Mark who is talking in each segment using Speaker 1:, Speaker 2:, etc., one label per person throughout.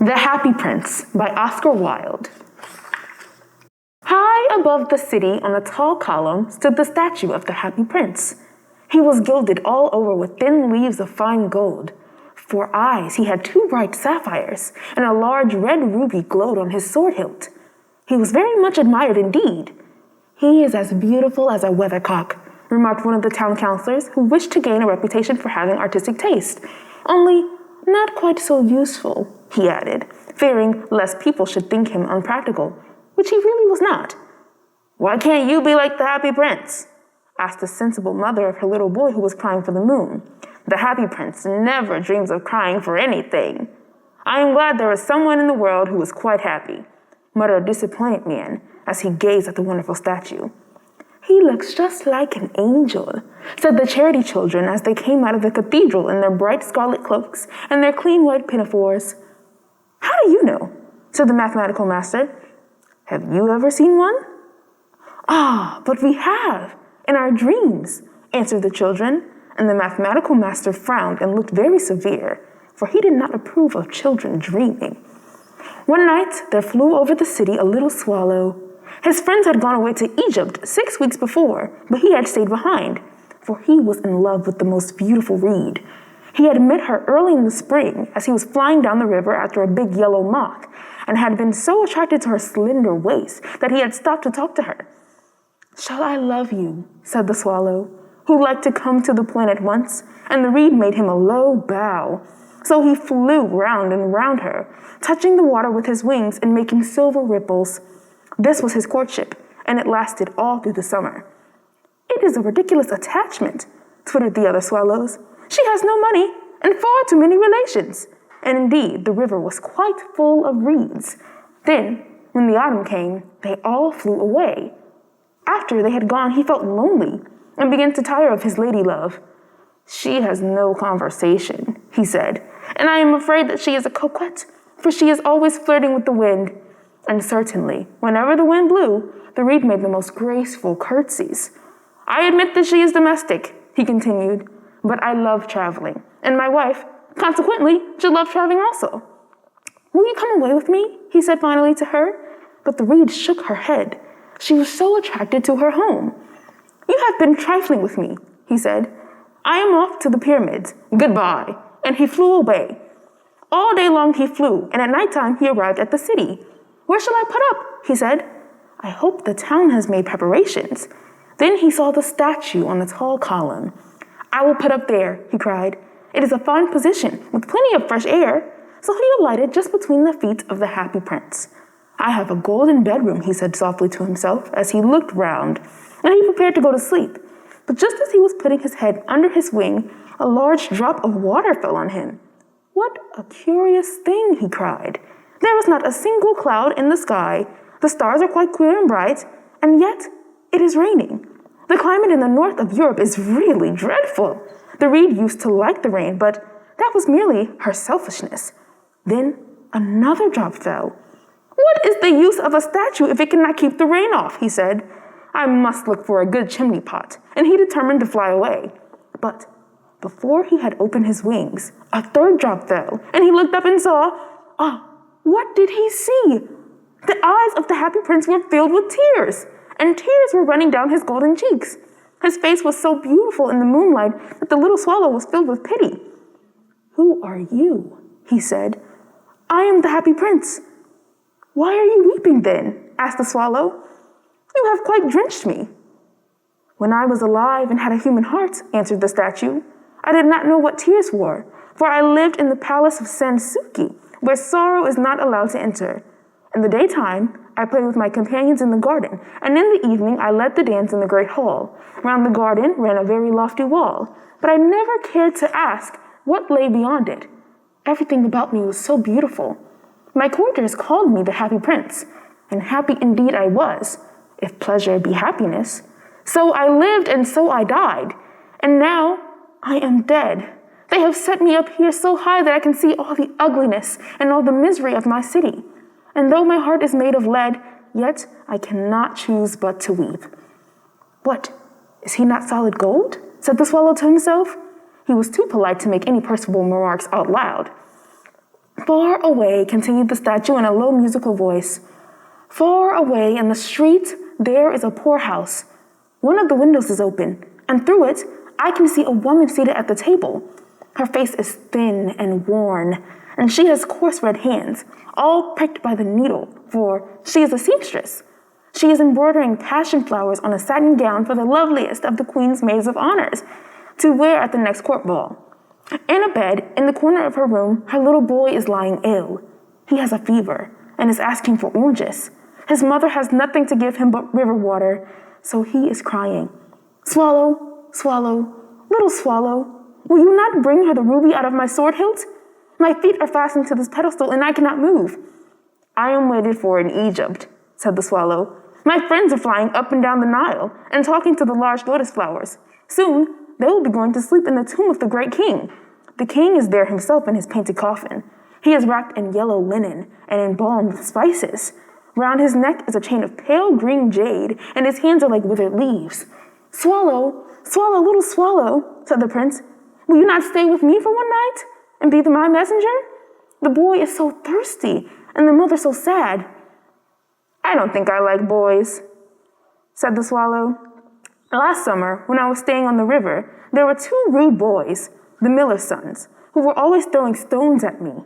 Speaker 1: The Happy Prince by Oscar Wilde. High above the city on a tall column stood the statue of the Happy Prince. He was gilded all over with thin leaves of fine gold. For eyes he had 2 bright sapphires, and a large red ruby glowed on his sword hilt. He was very much admired indeed. "He is as beautiful as a weathercock," remarked one of the town councillors, who wished to gain a reputation for having artistic taste. "Only not quite so useful," he added, fearing lest people should think him unpractical, which he really was not. "Why can't you be like the Happy Prince?" asked the sensible mother of her little boy who was crying for the moon. "The Happy Prince never dreams of crying for anything." "I am glad there is someone in the world who is quite happy," muttered a disappointed man as he gazed at the wonderful statue. "He looks just like an angel," said the charity children as they came out of the cathedral in their bright scarlet cloaks and their clean white pinafores. "How do you know?" said the mathematical master. "Have you ever seen one?" "Ah, but we have, in our dreams," answered the children, and the mathematical master frowned and looked very severe, for he did not approve of children dreaming. One night there flew over the city a little swallow. His friends had gone away to Egypt 6 weeks before, but he had stayed behind, for he was in love with the most beautiful reed. He had met her early in the spring as he was flying down the river after a big yellow moth, and had been so attracted to her slender waist that he had stopped to talk to her. "Shall I love you?" said the swallow, who liked to come to the point at once, and the reed made him a low bow. So he flew round and round her, touching the water with his wings and making silver ripples. This was his courtship, and it lasted all through the summer. "It is a ridiculous attachment," twittered the other swallows. "She has no money and far too many relations." And indeed, the river was quite full of reeds. Then, when the autumn came, they all flew away. After they had gone, he felt lonely and began to tire of his lady love. "She has no conversation," he said, "and I am afraid that she is a coquette, for she is always flirting with the wind." And certainly, whenever the wind blew, the reed made the most graceful curtsies. "I admit that she is domestic," he continued, "but I love traveling, and my wife, consequently, should love traveling also." "Will you come away with me?" he said finally to her, but the reed shook her head. She was so attracted to her home. "You have been trifling with me," he said. "I am off to the pyramids. Goodbye." And he flew away. All day long he flew, and at nighttime he arrived at the city. "Where shall I put up?" he said. "I hope the town has made preparations." Then he saw the statue on a tall column. "I will put up there," he cried. "It is a fine position, with plenty of fresh air." So he alighted just between the feet of the Happy Prince. "I have a golden bedroom," he said softly to himself as he looked round, and he prepared to go to sleep. But just as he was putting his head under his wing, a large drop of water fell on him. "What a curious thing," he cried. "There was not a single cloud in the sky. The stars are quite clear and bright, and yet it is raining. The climate in the north of Europe is really dreadful." The reed used to like the rain, but that was merely her selfishness. Then another drop fell. "What is the use of a statue if it cannot keep the rain off?" he said. "I must look for a good chimney pot," and he determined to fly away. But before he had opened his wings, a third drop fell, and he looked up and saw, what did he see? The eyes of the Happy Prince were filled with tears, and tears were running down his golden cheeks. His face was so beautiful in the moonlight that the little swallow was filled with pity. "Who are you?" he said. "I am the Happy Prince." "Why are you weeping then?" asked the swallow. "You have quite drenched me." "When I was alive and had a human heart," answered the statue, "I did not know what tears were, for I lived in the palace of Sansuki, where sorrow is not allowed to enter. In the daytime, I played with my companions in the garden, and in the evening I led the dance in the great hall. Round the garden ran a very lofty wall, but I never cared to ask what lay beyond it. Everything about me was so beautiful. My courtiers called me the Happy Prince, and happy indeed I was, if pleasure be happiness. So I lived and so I died, and now I am dead. They have set me up here so high that I can see all the ugliness and all the misery of my city. And though my heart is made of lead, yet I cannot choose but to weep." "What, is he not solid gold?" said the swallow to himself. He was too polite to make any personal remarks out loud. Far away, continued the statue in a low musical voice. Far away in the street, there is a poorhouse. One of the windows is open, and through it, I can see a woman seated at the table. Her face is thin and worn, and she has coarse red hands, all pricked by the needle, for she is a seamstress. She is embroidering passion flowers on a satin gown for the loveliest of the Queen's maids of honors to wear at the next court ball. In a bed, in the corner of her room, her little boy is lying ill. He has a fever and is asking for oranges. His mother has nothing to give him but river water, so he is crying. Swallow, swallow, little swallow, will you not bring her the ruby out of my sword hilt? My feet are fastened to this pedestal and I cannot move. I am waited for in Egypt, said the swallow. My friends are flying up and down the Nile and talking to the large lotus flowers. Soon, they will be going to sleep in the tomb of the great king. The king is there himself in his painted coffin. He is wrapped in yellow linen and embalmed with spices. Round his neck is a chain of pale green jade, and his hands are like withered leaves. Swallow, swallow, little swallow, said the prince. Will you not stay with me for one night and be my messenger? The boy is so thirsty, and the mother so sad. I don't think I like boys, said the swallow. Last summer, when I was staying on the river, there were two rude boys, the miller's sons, who were always throwing stones at me.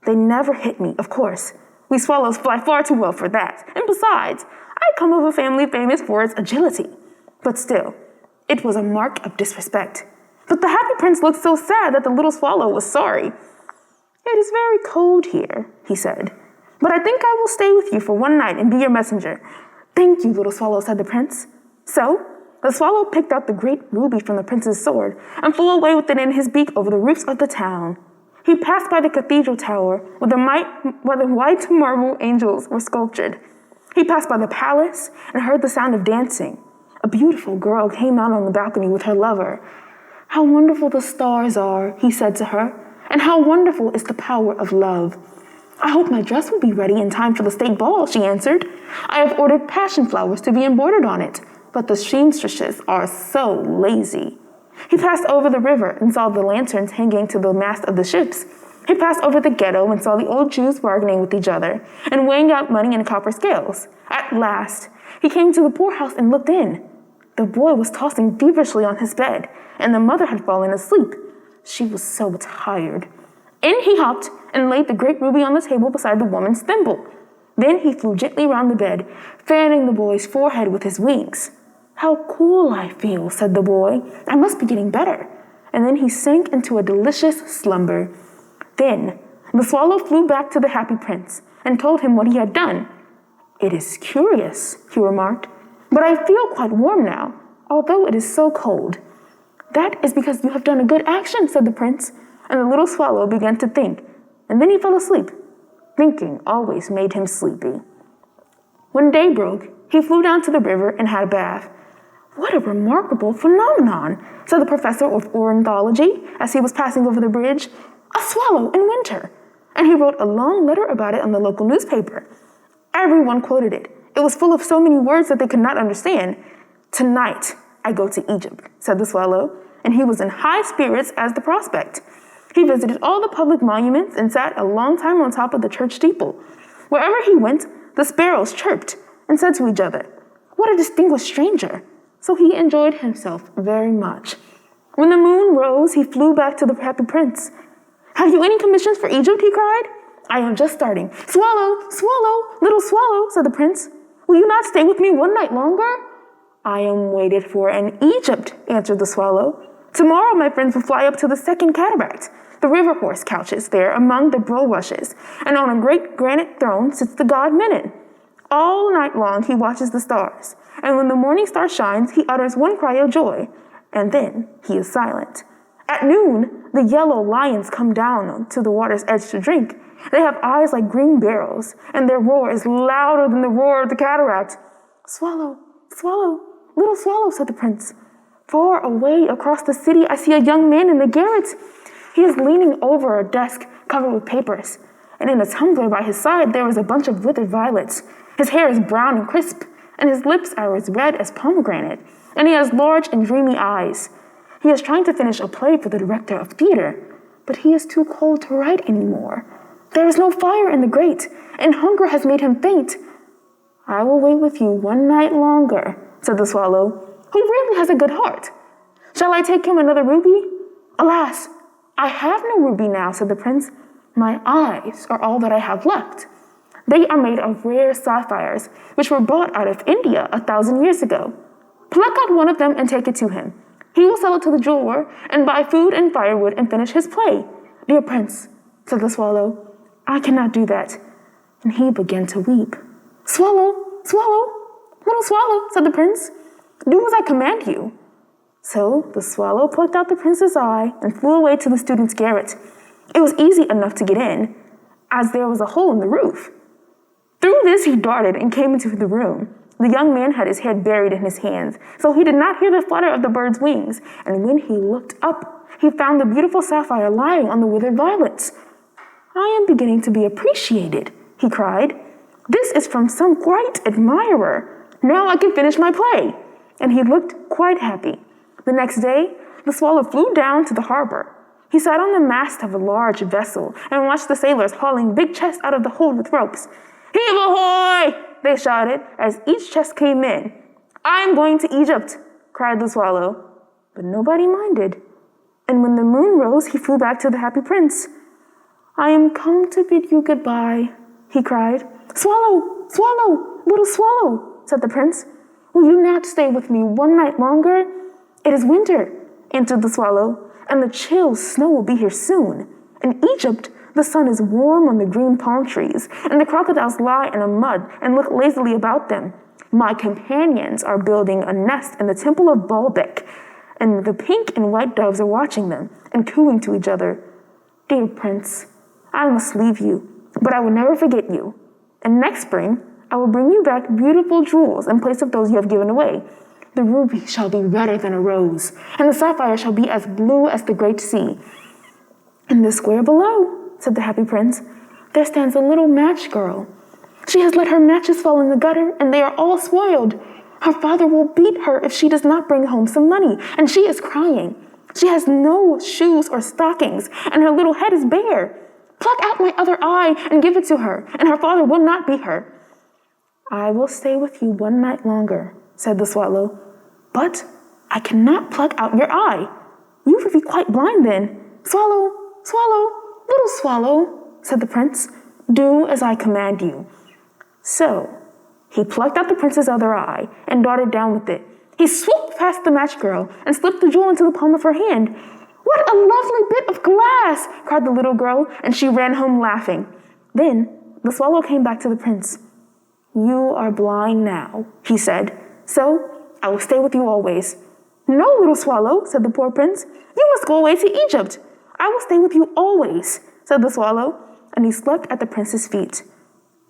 Speaker 1: They never hit me, of course. We swallows fly far too well for that. And besides, I come of a family famous for its agility. But still, it was a mark of disrespect. But the happy prince looked so sad that the little swallow was sorry. It is very cold here, he said. But I think I will stay with you for one night and be your messenger. Thank you, little swallow, said the prince. So, the swallow picked out the great ruby from the prince's sword and flew away with it in his beak over the roofs of the town. He passed by the cathedral tower where the white marble angels were sculptured. He passed by the palace and heard the sound of dancing. A beautiful girl came out on the balcony with her lover. How wonderful the stars are, he said to her, and how wonderful is the power of love. I hope my dress will be ready in time for the state ball, she answered. I have ordered passion flowers to be embroidered on it, but the seamstresses are so lazy. He passed over the river and saw the lanterns hanging to the mast of the ships. He passed over the ghetto and saw the old Jews bargaining with each other and weighing out money in copper scales. At last, he came to the poorhouse and looked in. The boy was tossing feverishly on his bed, and the mother had fallen asleep. She was so tired. In he hopped and laid the great ruby on the table beside the woman's thimble. Then he flew gently round the bed, fanning the boy's forehead with his wings. How cool I feel, said the boy. I must be getting better. And then he sank into a delicious slumber. Then the swallow flew back to the happy prince and told him what he had done. It is curious, he remarked, but I feel quite warm now, although it is so cold. That is because you have done a good action, said the prince, and the little swallow began to think, and then he fell asleep. Thinking always made him sleepy. When day broke, he flew down to the river and had a bath. What a remarkable phenomenon, said the professor of ornithology as he was passing over the bridge. A swallow in winter. And he wrote a long letter about it on the local newspaper. Everyone quoted it. It was full of so many words that they could not understand. Tonight, I go to Egypt, said the swallow, and he was in high spirits as the prospect. He visited all the public monuments and sat a long time on top of the church steeple. Wherever he went, the sparrows chirped and said to each other, "What a distinguished stranger." So he enjoyed himself very much. When the moon rose, he flew back to the happy prince. "Have you any commissions for Egypt?" he cried. "I am just starting." "Swallow, swallow, little swallow," said the prince. "Will you not stay with me one night longer?" "I am waited for in Egypt," answered the swallow. "Tomorrow my friends will fly up to the second cataract. The river horse couches there among the bulrushes, and on a great granite throne sits the god Menon. All night long he watches the stars, and when the morning star shines, he utters one cry of joy, and then he is silent. At noon, the yellow lions come down to the water's edge to drink. They have eyes like green barrels, and their roar is louder than the roar of the cataract. "Swallow, swallow, little swallow," said the prince. "Far away across the city, I see a young man in the garret. He is leaning over a desk covered with papers, and in a tumbler by his side there is a bunch of withered violets. His hair is brown and crisp, and his lips are as red as pomegranate, and he has large and dreamy eyes. He is trying to finish a play for the director of theater, but he is too cold to write anymore. There is no fire in the grate, and hunger has made him faint. I will wait with you one night longer, said the swallow, who really has a good heart. Shall I take him another ruby? Alas, I have no ruby now, said the prince. My eyes are all that I have left. They are made of rare sapphires, which were brought out of India 1,000 years ago. Pluck out one of them and take it to him. He will sell it to the jeweler and buy food and firewood and finish his play. Dear prince, said the swallow, I cannot do that. And he began to weep. Swallow, swallow, little swallow, said the prince. Do as I command you. So the swallow plucked out the prince's eye and flew away to the student's garret. It was easy enough to get in, as there was a hole in the roof. Through this he darted and came into the room. The young man had his head buried in his hands, so he did not hear the flutter of the bird's wings, and when he looked up, he found the beautiful sapphire lying on the withered violets. I am beginning to be appreciated, he cried. This is from some great admirer. Now I can finish my play. And he looked quite happy. The next day, the swallow flew down to the harbor. He sat on the mast of a large vessel and watched the sailors hauling big chests out of the hold with ropes. Heave ahoy! They shouted as each chest came in. I am going to Egypt, cried the swallow. But nobody minded. And when the moon rose, he flew back to the happy prince. I am come to bid you goodbye, he cried. Swallow, swallow, little swallow, said the prince. Will you not stay with me one night longer? It is winter, answered the swallow, and the chill snow will be here soon. In Egypt, the sun is warm on the green palm trees, and the crocodiles lie in the mud and look lazily about them. My companions are building a nest in the temple of Baalbec, and the pink and white doves are watching them and cooing to each other. Dear prince, I must leave you, but I will never forget you. And next spring, I will bring you back beautiful jewels in place of those you have given away. The ruby shall be redder than a rose, and the sapphire shall be as blue as the great sea. In the square below, said the happy prince, there stands a little match girl. She has let her matches fall in the gutter, and they are all spoiled. Her father will beat her if she does not bring home some money, and she is crying. She has no shoes or stockings, and her little head is bare. Pluck out my other eye and give it to her, and her father will not beat her. I will stay with you one night longer, said the swallow, but I cannot pluck out your eye. You will be quite blind then. Swallow, swallow, little swallow, said the prince, do as I command you. So he plucked out the prince's other eye and darted down with it. He swooped past the match girl and slipped the jewel into the palm of her hand. What a lovely bit of glass, cried the little girl, and she ran home laughing. Then the swallow came back to the prince. You are blind now, he said, so I will stay with you always. No, little swallow, said the poor prince, you must go away to Egypt. I will stay with you always, said the swallow, and he slept at the prince's feet.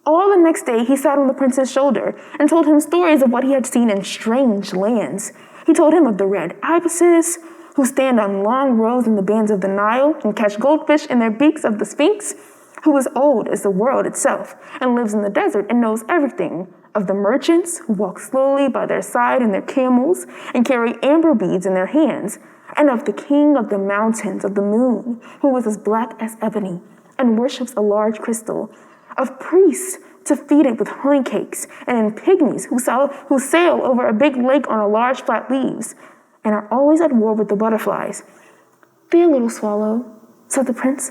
Speaker 1: All the next day he sat on the prince's shoulder and told him stories of what he had seen in strange lands. He told him of the red ibises, who stand on long rows in the bands of the Nile and catch goldfish in their beaks, of the Sphinx, who is old as the world itself and lives in the desert and knows everything, of the merchants who walk slowly by their side in their camels and carry amber beads in their hands, and of the king of the mountains of the moon, who is as black as ebony and worships a large crystal, of priests to feed it with honey cakes, and in pygmies who sail over a big lake on a large flat leaves, and are always at war with the butterflies. Dear little swallow, said the prince,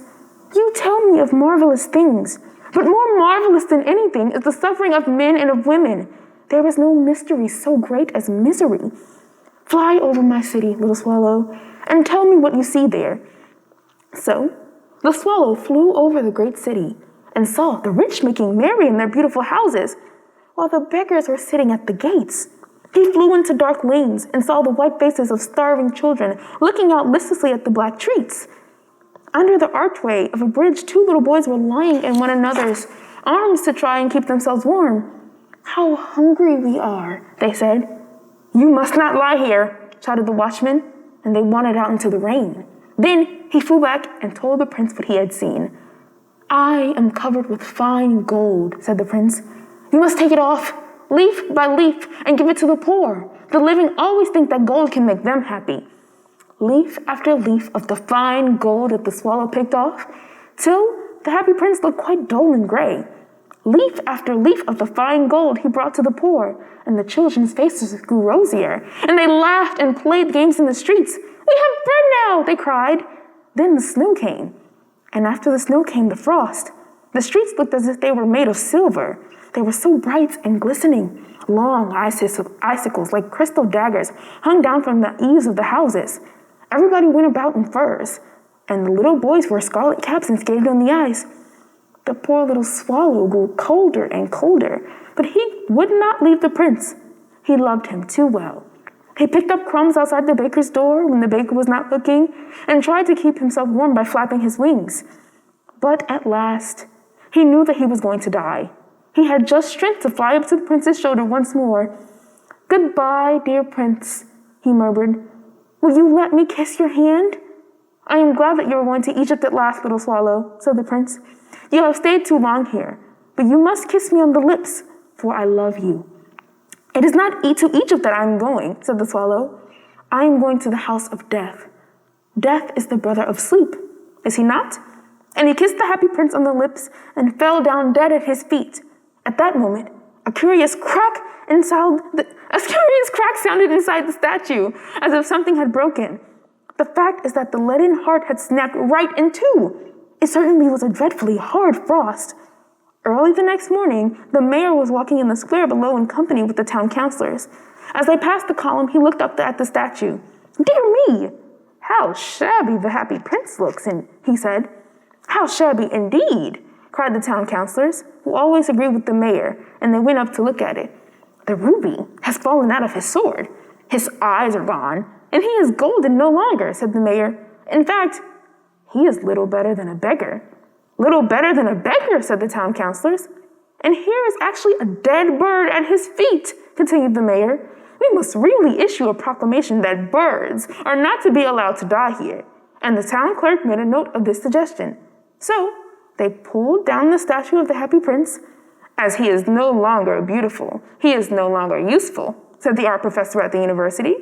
Speaker 1: you tell me of marvelous things, but more marvelous than anything is the suffering of men and of women. There is no mystery so great as misery. Fly over my city, little swallow, and tell me what you see there. So the swallow flew over the great city and saw the rich making merry in their beautiful houses, while the beggars were sitting at the gates. He flew into dark lanes and saw the white faces of starving children looking out listlessly at the black treats. Under the archway of a bridge, 2 little boys were lying in one another's arms to try and keep themselves warm. How hungry we are, they said. You must not lie here, shouted the watchman, and they wandered out into the rain. Then he flew back and told the prince what he had seen. I am covered with fine gold, said the prince. You must take it off, leaf by leaf, and give it to the poor. The living always think that gold can make them happy. Leaf after leaf of the fine gold that the swallow picked off, till the happy prince looked quite dull and gray. Leaf after leaf of the fine gold he brought to the poor, and the children's faces grew rosier, and they laughed and played games in the streets. "We have bread now!" they cried. Then the snow came, and after the snow came the frost. The streets looked as if they were made of silver. They were so bright and glistening. Long icicles like crystal daggers hung down from the eaves of the houses. Everybody went about in furs, and the little boys wore scarlet caps and skated on the ice. The poor little swallow grew colder and colder, but he would not leave the prince. He loved him too well. He picked up crumbs outside the baker's door when the baker was not looking and tried to keep himself warm by flapping his wings. But at last, he knew that he was going to die. He had just strength to fly up to the prince's shoulder once more. "Goodbye, dear prince," he murmured. "Will you let me kiss your hand?" "I am glad that you are going to Egypt at last, little swallow," said the prince. "You have stayed too long here, but you must kiss me on the lips, for I love you." "It is not to Egypt that I am going," said the swallow. "I am going to the house of death. Death is the brother of sleep, is he not?" And he kissed the happy prince on the lips and fell down dead at his feet. At that moment, a curious crack sounded inside the statue, as if something had broken. The fact is that the leaden heart had snapped right in two. It certainly was a dreadfully hard frost. Early the next morning, the mayor was walking in the square below in company with the town councilors. As they passed the column, he looked up at the statue. "Dear me, how shabby the happy prince looks," he said. "How shabby indeed," cried the town councilors, who always agreed with the mayor, and they went up to look at it. "The ruby has fallen out of his sword. His eyes are gone, and he is golden no longer," said the mayor. "In fact, he is little better than a beggar." "Little better than a beggar," said the town councilors. "And here is actually a dead bird at his feet," continued the mayor. "We must really issue a proclamation that birds are not to be allowed to die here." And the town clerk made a note of this suggestion. So they pulled down the statue of the happy prince. "As he is no longer beautiful, he is no longer useful," said the art professor at the university.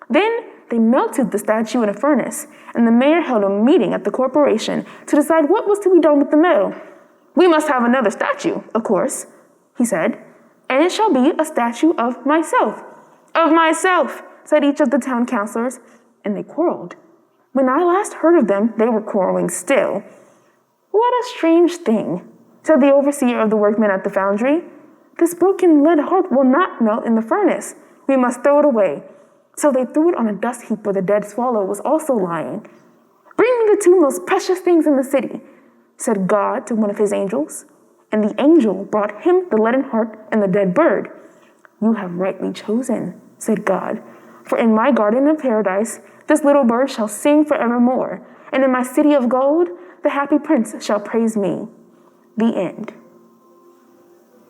Speaker 1: Then they melted the statue in a furnace, and the mayor held a meeting at the corporation to decide what was to be done with the metal. "We must have another statue, of course," he said, "and it shall be a statue of myself." "Of myself," said each of the town councilors, and they quarreled. When I last heard of them, they were quarreling still. "What a strange thing," said the overseer of the workmen at the foundry. "This broken lead heart will not melt in the furnace. We must throw it away." So they threw it on a dust heap where the dead swallow was also lying. "Bring me the two most precious things in the city," said God to one of his angels. And the angel brought him the leaden heart and the dead bird. "You have rightly chosen," said God. "For in my garden of paradise, this little bird shall sing forevermore, and in my city of gold, the happy prince shall praise me." The end.